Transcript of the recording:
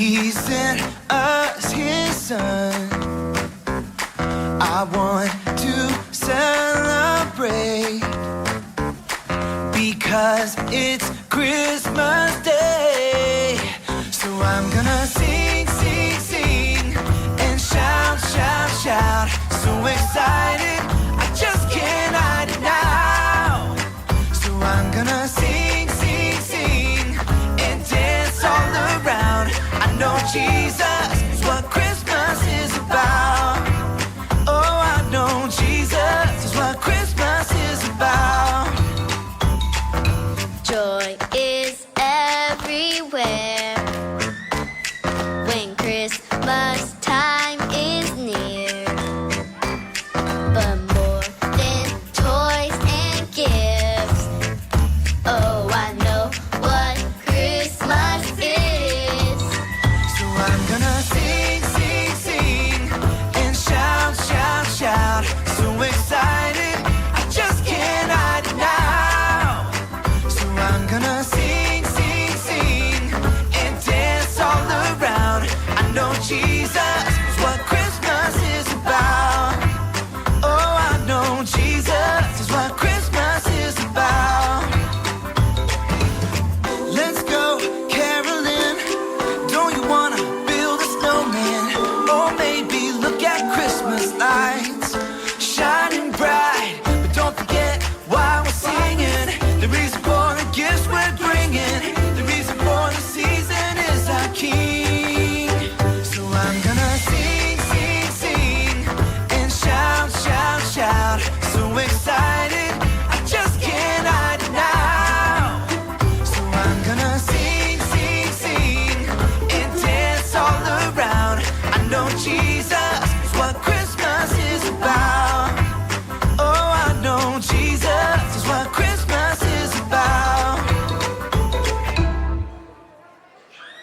He sent us his son. I want to celebrate because it's Christmas Day. So I'm gonna sing, sing, sing and shout, shout, shout. So excited, I just can't hide it now. So I'm gonna sing, sing, sing and dance all around. I know Jesus